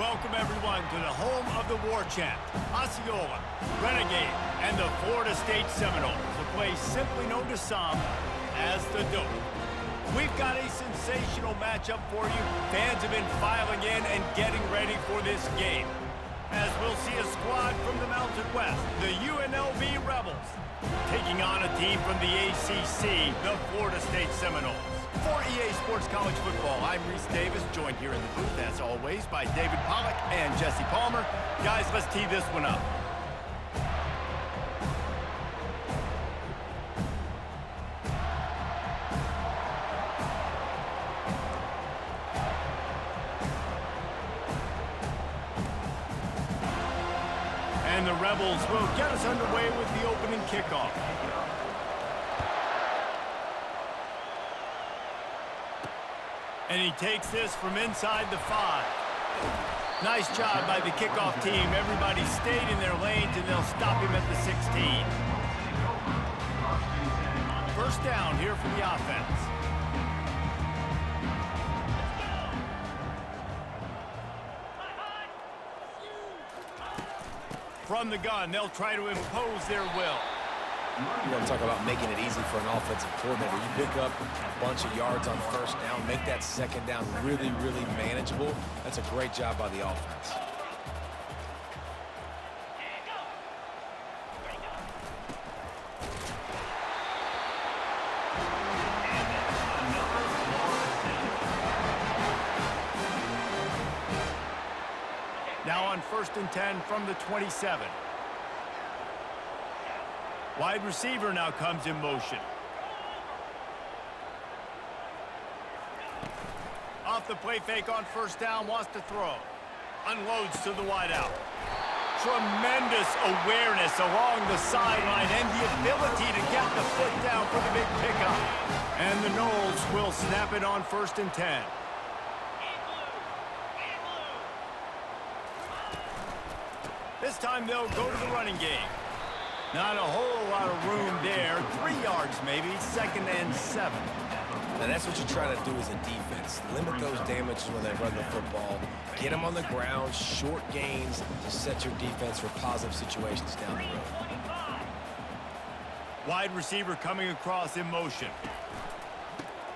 Welcome, everyone, to the home of the war chant, Osceola, Renegade, and the Florida State Seminoles, a place simply known to some as the Dope. We've got a sensational matchup for you. Fans have been filing in and getting ready for this game, as we'll see a squad from the Mountain West, the UNLV Rebels, taking on a team from the ACC, the Florida State Seminoles. For EA Sports College Football, I'm Reese Davis, joined here in the booth, as always, by David Pollack and Jesse Palmer. Guys, let's tee this one up. And the Rebels will get us underway with the opening kickoff. And he takes this from inside the 5. Nice job by the kickoff team. Everybody stayed in their lanes, and they'll stop him at the 16. First down here for the offense. From the gun, they'll try to impose their will. You want to talk about making it easy for an offensive coordinator. You pick up a bunch of yards on first down, make that second down really, really manageable. That's a great job by the offense. Now on 1st and 10 from the 27. Wide receiver now comes in motion. Off the play fake on first down, wants to throw. Unloads to the wideout. Tremendous awareness along the sideline and the ability to get the foot down for the big pickup. And the Noles will snap it on 1st and 10. This time they'll go to the running game. Not a whole lot of room there. 3 yards maybe, 2nd and 7. And that's what you try to do as a defense. Limit those damages when they run the football. Get them on the ground, short gains to set your defense for positive situations down the road. Wide receiver coming across in motion.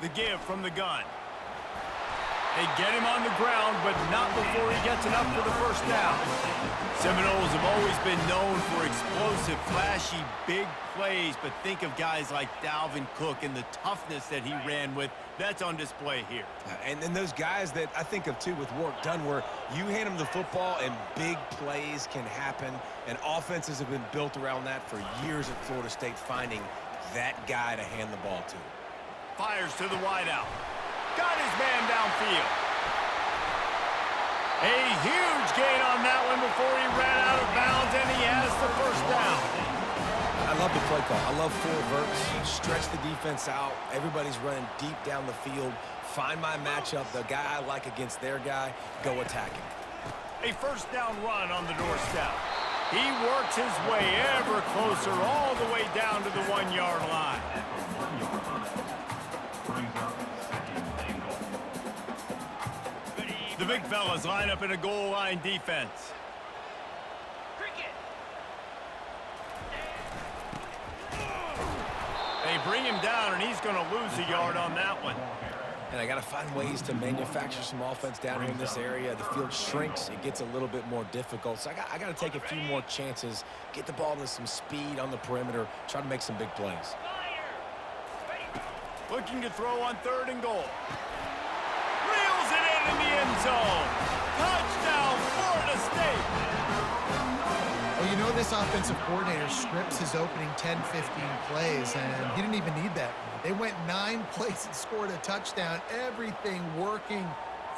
The give from the gun. They get him on the ground, but not before he gets enough for the first down. Seminoles have always been known for explosive, flashy, big plays, but think of guys like Dalvin Cook and the toughness that he ran with. That's on display here. And then those guys that I think of, too, with Warrick Dunn, where you hand them the football and big plays can happen, and offenses have been built around that for years at Florida State, finding that guy to hand the ball to. Fires to the wideout. Got his man downfield. A huge gain on that one before he ran out of bounds, and he has the first down. I love the play call. I love 4 verts. Stretch the defense out. Everybody's running deep down the field. Find my matchup, the guy I like against their guy. Go attack him. A first down run on the doorstep. He works his way ever closer all the way down to the 1-yard line. The big fellas line up in a goal line defense. They bring him down, and he's going to lose a yard on that one. And I got to find ways to manufacture some offense down here in this area. The field shrinks. It gets a little bit more difficult. So I got to take a few more chances, get the ball to some speed on the perimeter, try to make some big plays. Looking to throw on 3rd and goal. Reels it in the end zone. Touchdown, Florida State. Well, you know this offensive coordinator scripts his opening 10, 15 plays, and he didn't even need that. They went 9 plays and scored a touchdown. Everything working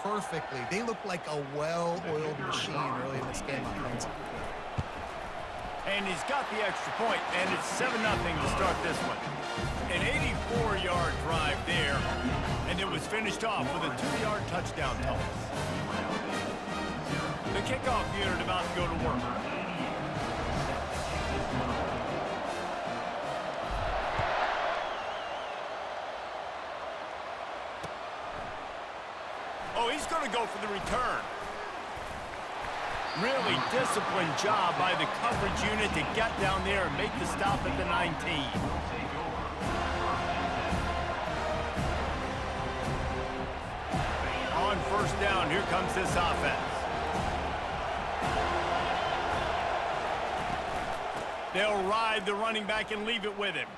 perfectly. They look like a well-oiled machine early in this game offensively. And he's got the extra point, and it's 7-0 to start this one. An 84-yard drive there, and it was finished off with a 2-yard touchdown toss. The kickoff unit about to go to work. Oh, he's going to go for the return. Really disciplined job by the coverage unit to get down there and make the stop at the 19. On first down, here comes this offense. They'll ride the running back and leave it with him.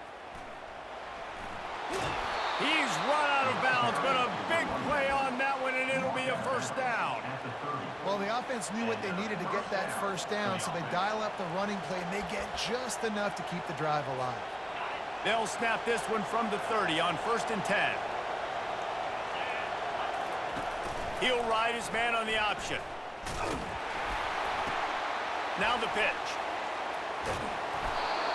He's run out of bounds, but a big play on that one, and it'll be a first down. Well, the offense knew what they needed to get that first down, so they dial up the running play, and they get just enough to keep the drive alive. They'll snap this one from the 30 on 1st and 10. He'll ride his man on the option. Now the pitch.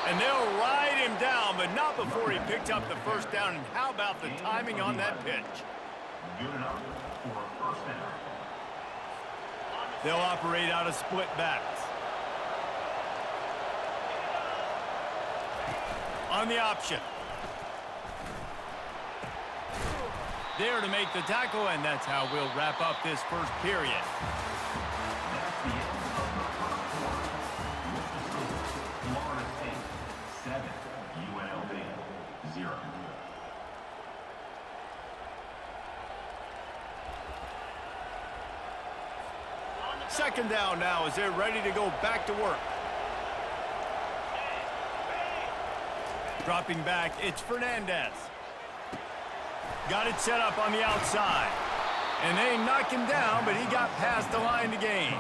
And they'll ride him down, but not before he picked up the first down. And how about the timing on that pitch? Good enough for a first down. They'll operate out of split backs. On the option. There to make the tackle, and that's how we'll wrap up this first period. That's the end of the first quarter. Florida State 7, UNLV 0. Second down now as they're ready to go back to work. Dropping back, it's Fernandez. Got it set up on the outside. And they knock him down, but he got past the line to gain.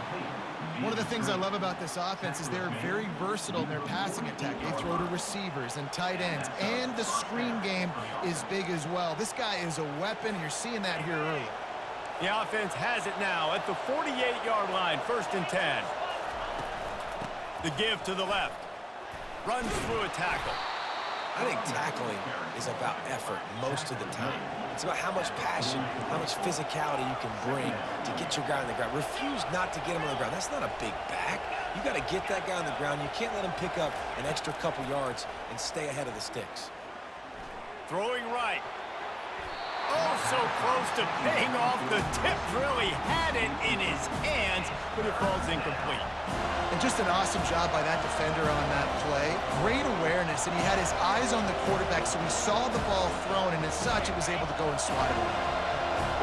One of the things I love about this offense is they're very versatile in their passing attack. They throw to receivers and tight ends, and the screen game is big as well. This guy is a weapon, and you're seeing that here early. The offense has it now at the 48-yard line, 1st and 10. The give to the left. Runs through a tackle. I think tackling is about effort most of the time. It's about how much passion, how much physicality you can bring to get your guy on the ground. Refuse not to get him on the ground. That's not a big back. You got to get that guy on the ground. You can't let him pick up an extra couple yards and stay ahead of the sticks. Throwing right. Oh, so close to paying off. The tip really had it in his hands, but it falls incomplete. And just an awesome job by that defender on that play. Great awareness, and he had his eyes on the quarterback, so he saw the ball thrown, and as such, he was able to go and swat it away.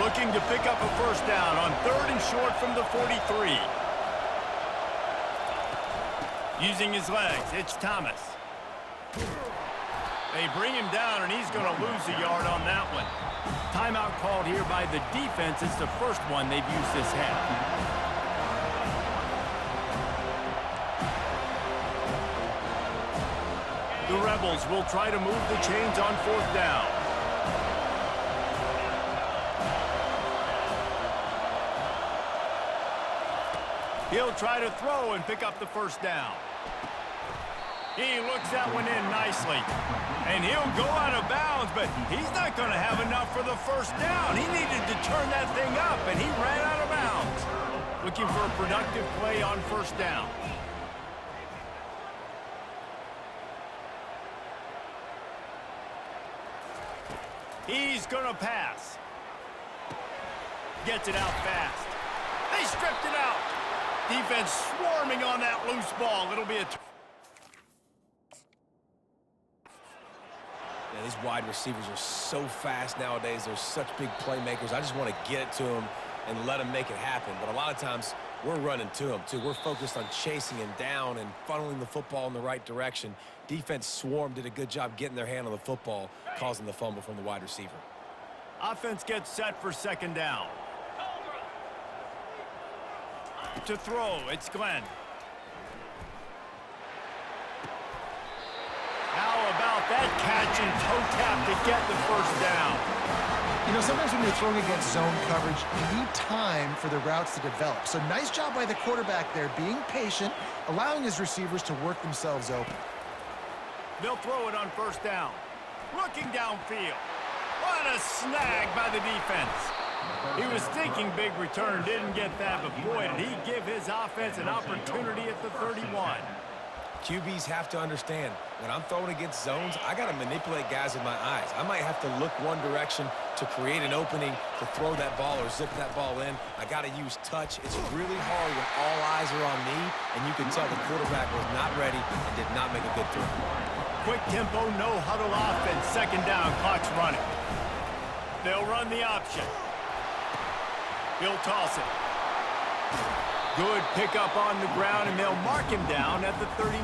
Looking to pick up a first down on 3rd and short from the 43. Using his legs, it's Thomas. They bring him down, and he's going to lose a yard on that one. Timeout called here by the defense. It's the first one they've used this half. The Rebels will try to move the chains on 4th down. He'll try to throw and pick up the first down. He looks that one in nicely. And he'll go out of bounds, but he's not going to have enough for the first down. He needed to turn that thing up, and he ran out of bounds. Looking for a productive play on 1st down. He's going to pass. Gets it out fast. They stripped it out. Defense swarming on that loose ball. It'll be a... Yeah, these wide receivers are so fast nowadays. They're such big playmakers. I just want to get it to them and let them make it happen. But a lot of times, we're running to them, too. We're focused on chasing him down and funneling the football in the right direction. Defense swarm did a good job getting their hand on the football, causing the fumble from the wide receiver. Offense gets set for 2nd down. To throw, it's Glenn. How about that catch and toe tap to get the first down? You know, sometimes when you're throwing against zone coverage, you need time for the routes to develop. So nice job by the quarterback there, being patient, allowing his receivers to work themselves open. They'll throw it on 1st down. Looking downfield. What a snag by the defense. He was thinking big return, didn't get that, but boy, did he give his offense an opportunity at the 31. QBs have to understand, when I'm throwing against zones, I got to manipulate guys with my eyes. I might have to look one direction to create an opening to throw that ball or zip that ball in. I got to use touch. It's really hard when all eyes are on me, and you can tell the quarterback was not ready and did not make a good throw. Quick tempo, no huddle offense. Second down, clock's running. They'll run the option. He'll toss it. Good pickup on the ground, and they'll mark him down at the 39.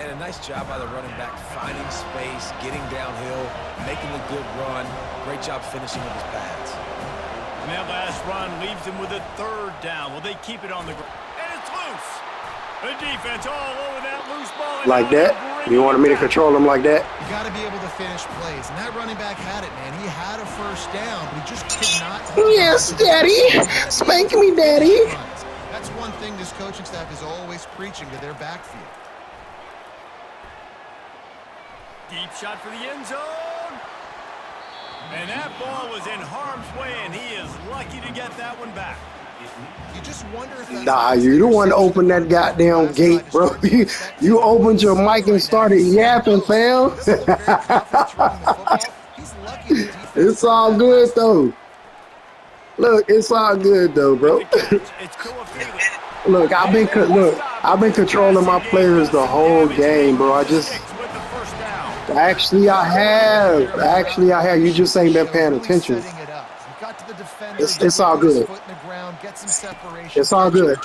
And a nice job by the running back, finding space, getting downhill, making a good run. Great job finishing with his pads. And that last run leaves him with a third down. Well, they keep it on the ground. And it's loose. The defense all over that loose ball. Like that? You wanted me to control him like that? You got to be able to finish plays. And that running back had it, man. He had a first down, but he just could not. Yes, Daddy. Spank me, Daddy. That's one thing this coaching staff is always preaching to their backfield. Deep shot for the end zone. And that ball was in harm's way, and he is lucky to get that one back. You just wonder if that's Nah, you the one to open that goddamn gate, bro. You opened your mic and started yapping, fam. It's all good, though. Look, it's all good, though, bro. Look, I've been controlling my players the whole game, bro. Actually, I have. You just ain't been paying attention. It's all good. It's all good.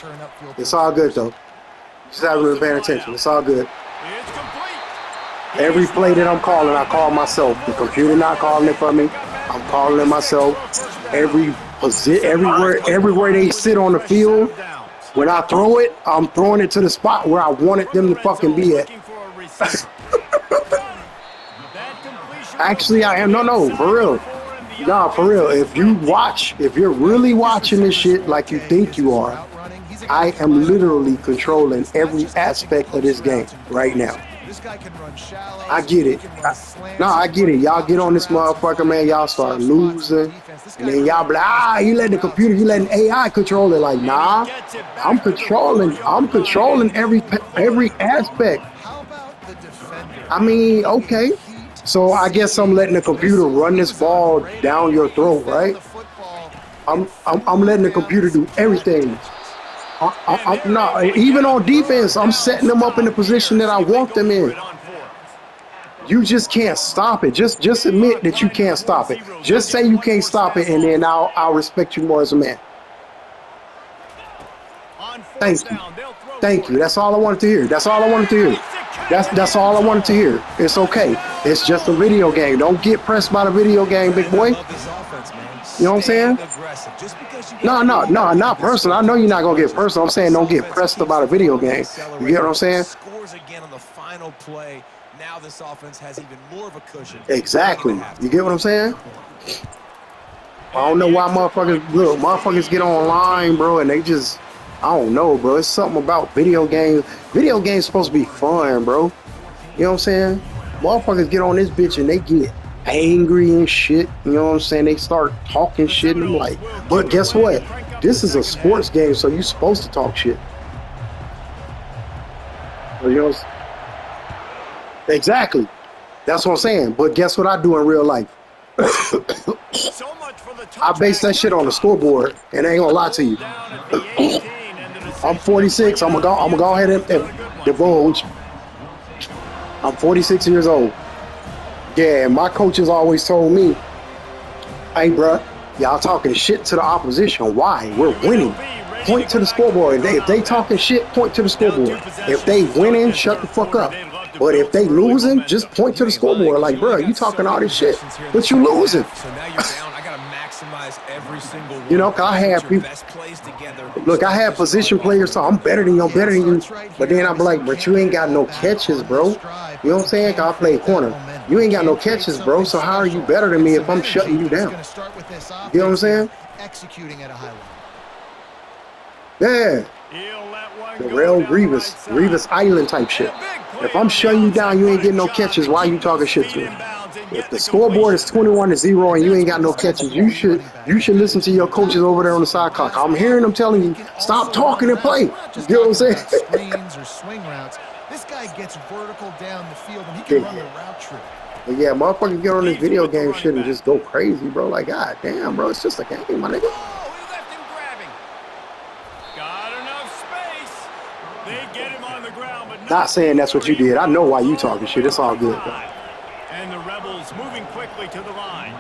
It's all good, though. Just haven't been paying attention. It's all good. Every play that I'm calling, I call myself. The computer not calling it for me. I'm calling it myself. Everywhere they sit on the field, when I throw it, I'm throwing it to the spot where I wanted them to fucking be at. Actually, I am. No, for real. Nah, for real. If you're really watching this shit like you think you are, I am literally controlling every aspect of this game right now. I get it. I get it. Y'all get on this motherfucker, man. Y'all start losing. And then y'all be like, you letting the computer, you letting AI control it. Like, nah, I'm controlling every aspect. I mean, okay. So I guess I'm letting the computer run this ball down your throat, right? I'm letting the computer do everything. I'm not, even on defense, I'm setting them up in the position that I want them in. You just can't stop it. Just admit that you can't stop it. Just say you can't stop it, and then I'll respect you more as a man. Thank you. That's all I wanted to hear. That's all I wanted to hear. That's all I wanted to hear. It's okay. It's just a video game. Don't get pressed by the video game, big boy. You know what I'm saying? No, not personal. I know you're not gonna get personal. I'm saying don't get pressed about a video game. You get what I'm saying? Scores again on the final play. Now this offense has even more of a cushion. Exactly. You get what I'm saying? I don't know why motherfuckers get online, bro, and they just, I don't know, bro. It's something about video games. Video games supposed to be fun, bro. You know what I'm saying? Motherfuckers get on this bitch and they get angry and shit. You know what I'm saying? They start talking shit and I'm like, but guess what? This is a sports game, so you're supposed to talk shit. You know, exactly. That's what I'm saying. But guess what I do in real life? I base that shit on the scoreboard, and I ain't gonna lie to you. I'm 46. I'm gonna go ahead and divulge. I'm 46 years old. Yeah, my coaches always told me, hey, bruh, y'all talking shit to the opposition. Why? We're winning. Point to the scoreboard. If they talking shit, point to the scoreboard. If they winning, shut the fuck up. But if they losing, just point to the scoreboard. Like, bruh, you talking all this shit, but you losing. So now you're down. I gotta maximize every single one. You know, I had people. Look, I had position players, so I'm better than you. But then I'm like, but you ain't got no catches, bro. You know what I'm saying? I play corner. You ain't got no catches, bro. So how are you better than me if I'm shutting you down? You know what I'm saying? Executing at a high Yeah. level. The real Grievous Island type shit. If I'm shutting you down, you ain't getting no catches. Why are you talking shit to me? downs and If get the the scoreboard is completion. 21-0 and you ain't got no catches, you should listen to your coaches over there on the side clock. I'm hearing them telling you, stop talking and play. You Just get what I'm talking saying? about screens or swing routes. This guy gets vertical down the field, and he can run the route tree. But yeah, motherfuckers get on this Leaves it video with the game running shit and back. just go crazy, bro. Like, god damn, bro, it's just a game, my nigga. Oh, he left him grabbing. Got enough space. They get him on the ground, but Not saying that's what you did. I know why you talking shit. It's all good, bro. And the Rebels moving quickly to the line.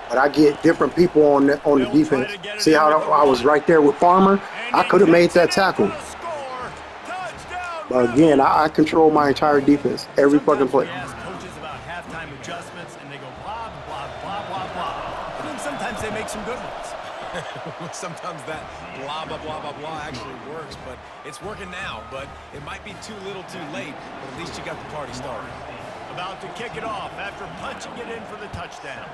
But I get different people on the defense. See how I was right there with Farmer? I could have made that tackle. But again, I control my entire defense every fucking play. We ask coaches about halftime adjustments, and they go blah, blah, blah, blah, blah. And then sometimes they make some good ones. Sometimes that blah, blah, blah, blah, blah actually works, but it's working now. But it might be too little too late, but at least you got the party started. About to kick it off after punching it in for the touchdown.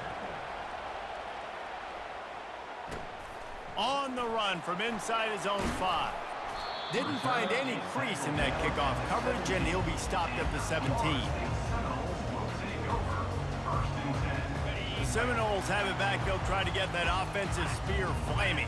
On the run from inside his own 5. Didn't find any crease in that kickoff coverage, and he'll be stopped at the 17. The Seminoles have it back. They'll try to get that offensive spear flaming.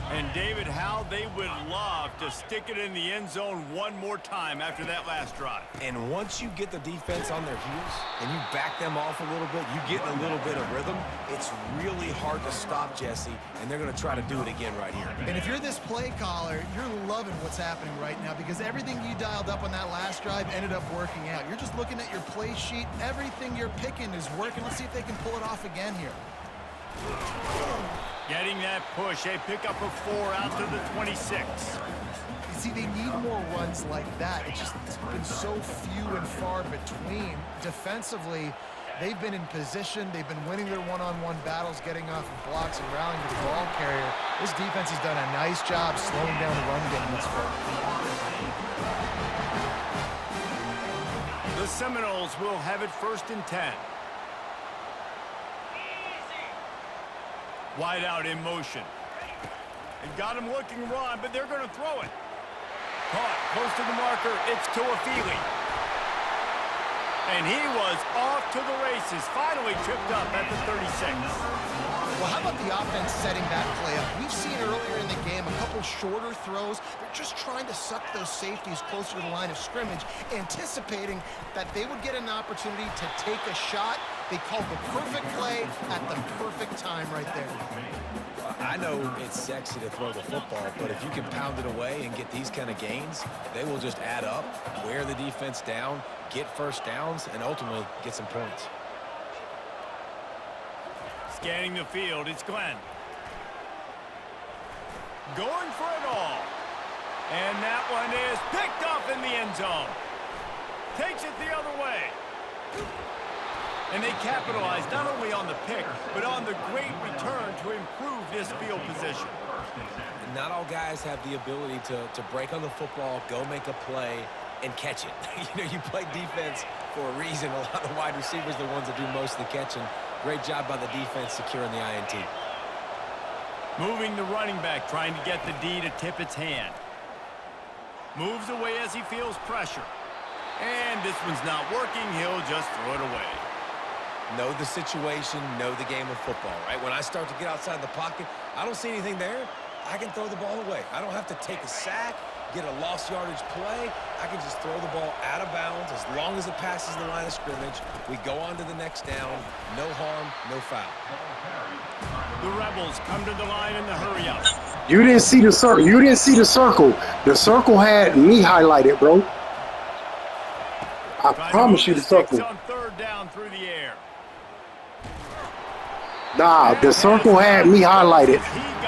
And David, how they would love to stick it in the end zone one more time after that last drive. And once you get the defense on their heels and you back them off a little bit, you get in a little bit of rhythm, it's really hard to stop Jesse, and they're going to try to do it again right here. And if you're this play caller, you're loving what's happening right now because everything you dialed up on that last drive ended up working out. You're just looking at your play sheet. Everything you're picking is working. Let's see if they can pull it off again here. Getting that push, a pickup of 4 out to the 26. You see, they need more runs like that. It's been so few and far between. Defensively, they've been in position. They've been winning their one-on-one battles, getting off of blocks and rallying to the ball carrier. This defense has done a nice job slowing down the run game this far. The Seminoles will have it 1st and 10. Wide out in motion. They've got him looking run, but they're going to throw it. Caught close to the marker. It's Tuafili. And he was off to the races. Finally tripped up at the 36. Well, how about the offense setting that play up? We've seen earlier in the game a couple shorter throws. They're just trying to suck those safeties closer to the line of scrimmage, anticipating that they would get an opportunity to take a shot. They called the perfect play at the perfect time right there. I know it's sexy to throw the football, but if you can pound it away and get these kind of gains, they will just add up, wear the defense down, get first downs, and ultimately get some points. Scanning the field, it's Glenn. Going for it all. And that one is picked up in the end zone. Takes it the other way. And they capitalize not only on the pick, but on the great return to improve this field position. Not all guys have the ability to break on the football, go make a play, and catch it. You play defense for a reason. A lot of wide receivers are the ones that do most of the catching. Great job by the defense securing the INT. Moving the running back, trying to get the D to tip its hand. Moves away as he feels pressure. And this one's not working. He'll just throw it away. Know the situation, know the game of football, right? When I start to get outside the pocket, I don't see anything there. I can throw the ball away. I don't have to take a sack, get a lost yardage play. I can just throw the ball out of bounds as long as it passes the line of scrimmage. We go on to the next down. No harm, no foul. The Rebels come to the line in the hurry up. You didn't see the circle. You didn't see the circle. The circle had me highlighted, bro. I promise you the circle. On 3rd down through the air. Nah, the circle had me highlighted.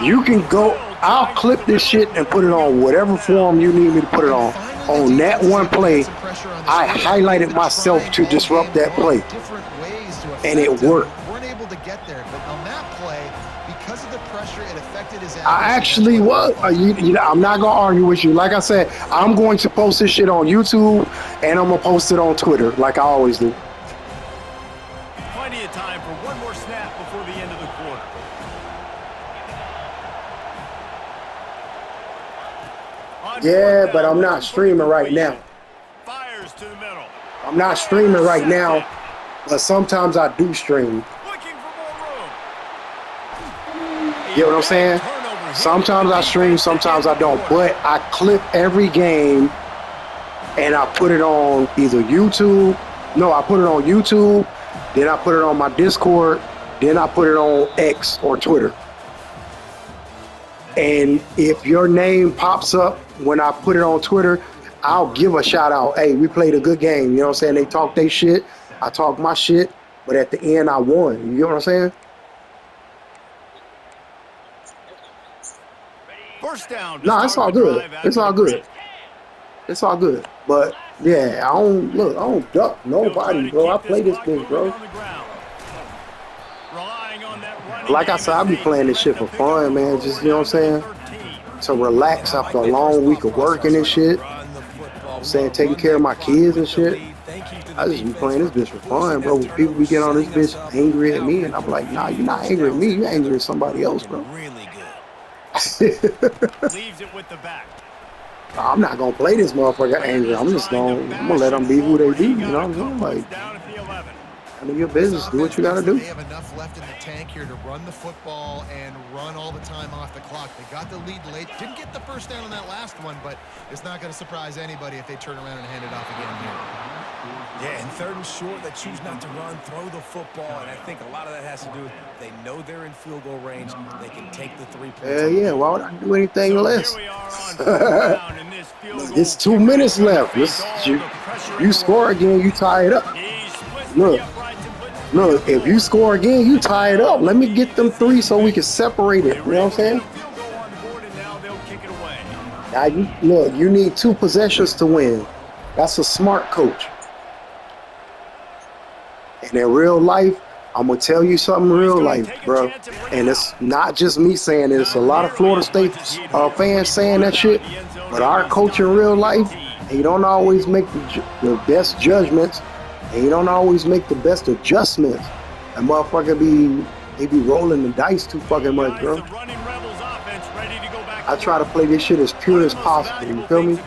You can go, I'll clip this shit and put it on whatever form you need me to put it on. On that one play, I highlighted myself to disrupt that play. And it worked. Weren't able to get there, but on that play, because of the pressure, it affected his I actually was. I'm not going to argue with you. Like I said, I'm going to post this shit on YouTube and I'm going to post it on Twitter like I always do. Plenty of time for one more snap before the end of the quarter. Yeah, but I'm not streaming right now. Fires to the middle. I'm not streaming right now But sometimes I do stream. Looking for more room. You get what I'm saying? Sometimes I stream, sometimes I don't. But I clip every game and I put it on either YouTube. No, I put it on YouTube. Then I put it on my Discord. Then I put it on X or Twitter. And if your name pops up when I put it on Twitter, I'll give a shout out. Hey, we played a good game. You know what I'm saying? They talk their shit. I talk my shit. But at the end, I won. You know what I'm saying? First down. No, it's all good. It's all good. It's all good. But yeah, I don't duck nobody, bro. I play this bitch, bro. Like I said, I be playing this shit for fun, man. Just, you know what I'm saying? To relax after a long week of working and shit. I'm saying, taking care of my kids and shit. I just be playing this bitch for fun, bro. When people be getting on this bitch angry at me, and I'm like, nah, you're not angry at me. You're angry at somebody else, bro. Really good. Leaves it with the back. I'm not gonna play this motherfucker angry. I'm gonna let them be who they be. You know what I'm saying? Like, I mean, your business. Do what you gotta do. They have enough left in the tank here to run the football and run all the time off the clock. They got the lead late. Didn't get the first down on that last one, but it's not going to surprise anybody if they turn around and hand it off again here. Yeah, and 3rd and short, they choose not to run, throw the football, and I think a lot of that has to do with they know they're in field goal range. They can take the 3 points. Yeah, why would I do anything less? It's 2 minutes left. You score again, you tie it up. Look, if you score again, you tie it up. Let me get them 3 so we can separate it. You know what I'm saying? Now, you need 2 possessions to win. That's a smart coach. And in real life, I'm going to tell you something real life, bro. And it's not just me saying it. It's a lot of Florida State fans saying that shit. But our coach in real life, he don't always make the best judgments. And you don't always make the best adjustments. That motherfucker be rolling the dice too fucking much, bro. I try to play this shit as pure as possible. You feel me?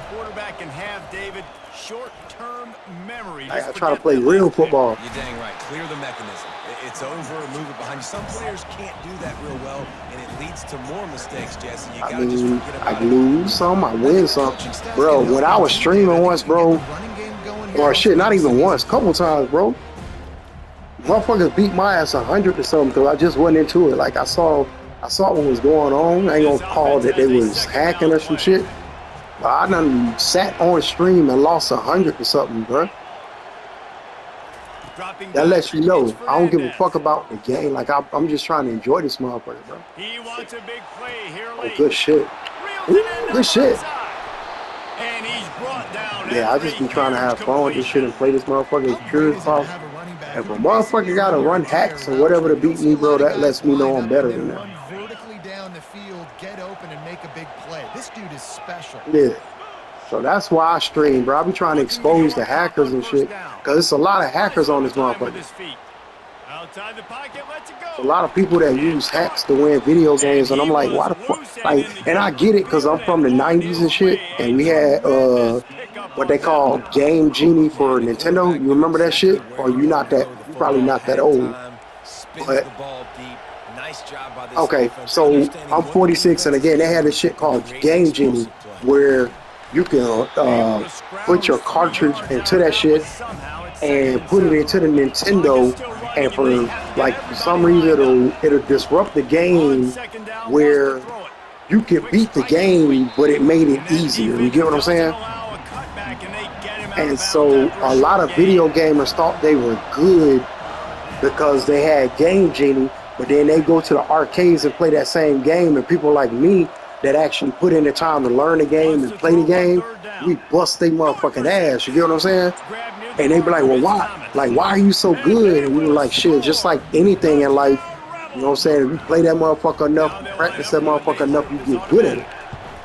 I try to play real football. You're dang right. Clear the mechanism. It's over. Move it behind you. Some players can't do that real well, and it leads to more mistakes, Jesse. You gotta just forget about it. I lose some, I win some. Bro, when I was streaming once, bro, or shit, not even once, couple times, bro. Motherfuckers beat my ass 100 or something because I just went into it. Like I saw what was going on. I ain't gonna call that they was hacking or some shit. But I done sat on stream and lost 100 or something, bro. That lets you know I don't give a fuck about the game. Like I'm just trying to enjoy this motherfucker, bro. He wants a big play here. Oh, good shit. Ooh, good shit. And he's brought down. Yeah, I just been trying to have fun with this shit and play this motherfucker as pure as possible. If a motherfucker gotta run hacks or whatever to beat me, bro, that lets me know I'm better than that. Run vertically down the field, get open, and make a big play. This dude is special. Yeah. So that's why I stream, bro. I be trying to expose the hackers and shit. Because it's a lot of hackers on this motherfucker. A lot of people that use hacks to win video games, and I'm like, why the fuck? Like, and I get it because I'm from the 90s and shit, and we had what they call Game Genie for Nintendo. You remember that shit? Or you not that? You're probably not that old. But okay, so I'm 46, and again, they had this shit called Game Genie, where you can put your cartridge into that shit and put it into the Nintendo, and for some reason it'll disrupt the game where you can beat the game, but it made it easier. You get what I'm saying? And so a lot of video gamers thought they were good because they had Game Genie, but then they go to the arcades and play that same game, and people like me that actually put in the time to learn the game and play the game, we bust they motherfucking ass. You get what I'm saying? And they be like, well, why? Like, why are you so good? And we were like, shit, just like anything in life, you know what I'm saying? If you play that motherfucker enough, practice that motherfucker enough, you get good at it.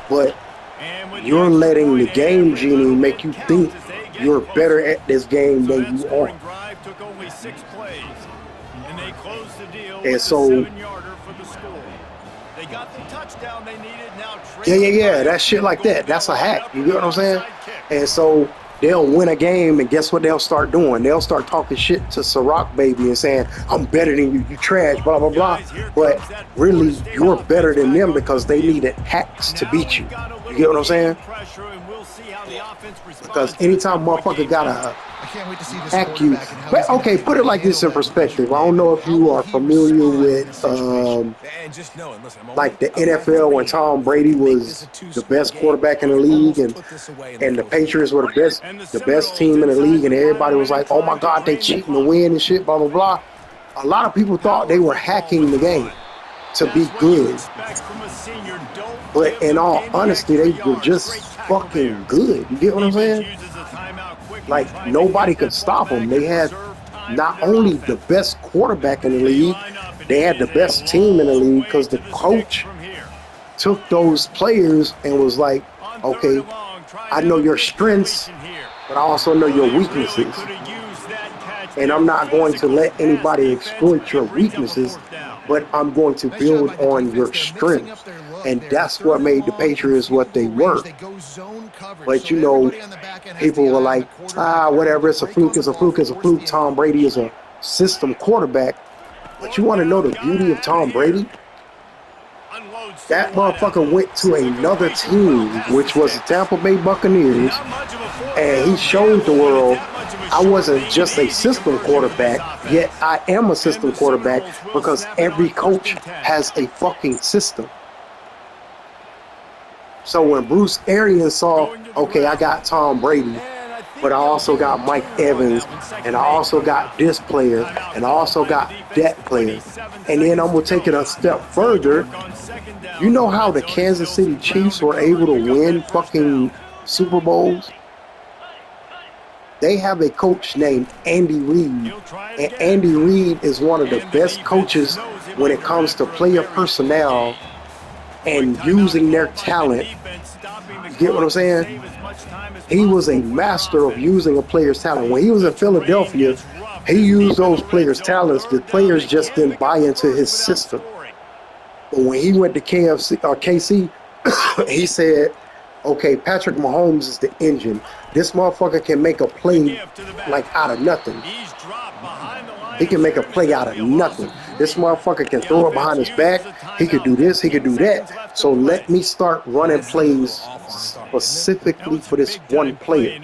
But you're letting the Game Genie make you think you're better at this game than you are. And so, yeah, that shit like that. That's a hack. You get what I'm saying? And so they'll win a game, and guess what they'll start doing? They'll start talking shit to Ciroc Baby and saying, I'm better than you, you trash, blah, blah, blah. But really, you're better than them because they needed hacks to beat you. You get what I'm saying? Because anytime motherfucker got a I can't wait to see this hack you. quarterback and how But he's gonna okay, put it like this in perspective. I don't know if you are familiar with And just knowing, listen, I'm like the only- NFL when Tom Brady was the best quarterback in the league, and the Patriots were the best team in the league, and everybody was like, oh my God, they cheating to win and shit, blah, blah, blah. A lot of people thought they were hacking the game to be good. But in all honesty, they were just fucking good. You get what I'm saying? Like, nobody could stop them. They had not only the best quarterback in the league, they had the best team in the league because the coach took those players and was like, okay, I know your strengths, but I also know your weaknesses. And I'm not going to let anybody exploit your weaknesses, but I'm going to build on your strengths. And that's what made the Patriots what they were. But you know, people were like, whatever, it's a fluke, it's a fluke, it's a fluke. Tom Brady is a system quarterback. But you want to know the beauty of Tom Brady? That motherfucker went to another team, which was the Tampa Bay Buccaneers, and he showed the world I wasn't just a system quarterback, yet I am a system quarterback because every coach has a fucking system. So when Bruce Arians saw, okay, I got Tom Brady, but I also got Mike Evans, and I also got this player, and I also got that player. And then I'm going to take it a step further. You know how the Kansas City Chiefs were able to win fucking Super Bowls? They have a coach named Andy Reid, and Andy Reid is one of the best coaches when it comes to player personnel and using their talent. You get what I'm saying? He was a master of using a player's talent. When he was in Philadelphia, he used those players' talents. The players just didn't buy into his system. But when he went to KC, he said, okay, Patrick Mahomes is the engine. This motherfucker can make a play like out of nothing. He can make a play out of nothing. This motherfucker can throw it behind his back. He could do this, he could do that. So let me start running plays specifically for this one player.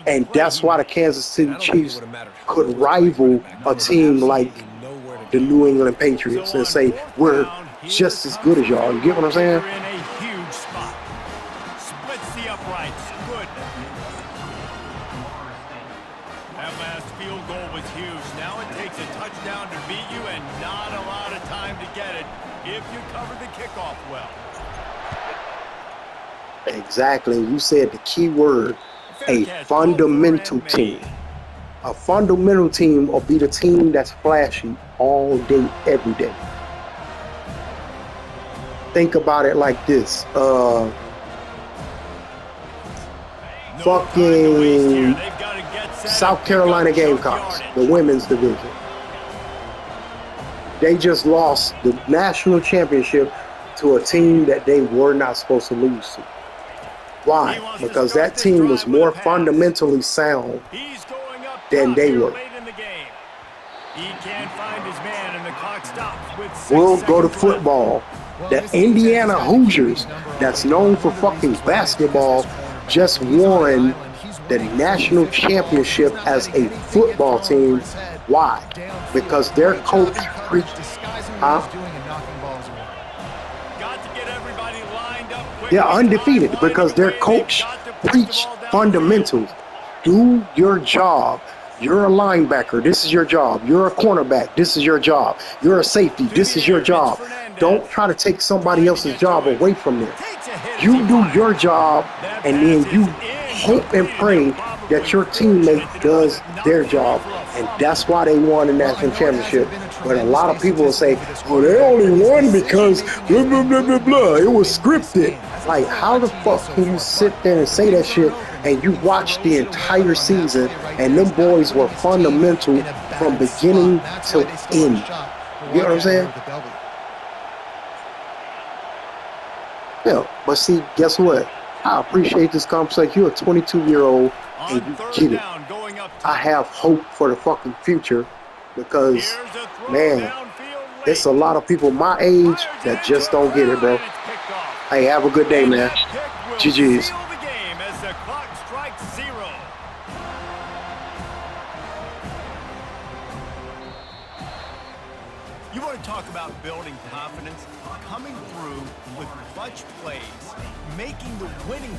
And that's why the Kansas City Chiefs could rival a team like the New England Patriots and say, we're just as good as y'all. You get what I'm saying? Exactly. You said the key word, a fundamental team. A fundamental team will be the team that's flashy all day, every day. Think about it like this. Fucking South Carolina Gamecocks, the women's division. They just lost the national championship to a team that they were not supposed to lose to. Why? Because that team was more fundamentally sound than they were. We'll go to football. The Indiana Hoosiers, that's known for fucking basketball, just won the national championship as a football team. Why? Because their coach preached. They're undefeated because their coach preached fundamentals. Do your job. You're a linebacker. This is your job. You're a cornerback. This is your job. You're a safety. This is your job. Don't try to take somebody else's job away from them. You do your job, and then you hope and pray that your teammate does their job. And that's why they won the national championship. But a lot of people will say, well, they only won because blah, blah, blah, blah, blah. It was scripted. Like, how the fuck can you sit there and say that shit and you watch the entire season and them boys were fundamental from beginning to end? You know what I'm saying? Yeah, but see, guess what? I appreciate this conversation. You're a 22-year-old and On you third get it. down, going up I top. have hope for the fucking future because, Here's a throw man, downfield it's a late. lot of people my age Fires that it just into don't get it, bro. and it's picked off. Hey, have a good day, And man. that pick will GG's. seal the game as the clock strikes 0. You want to talk about building confidence? Coming through with clutch plays, making the winning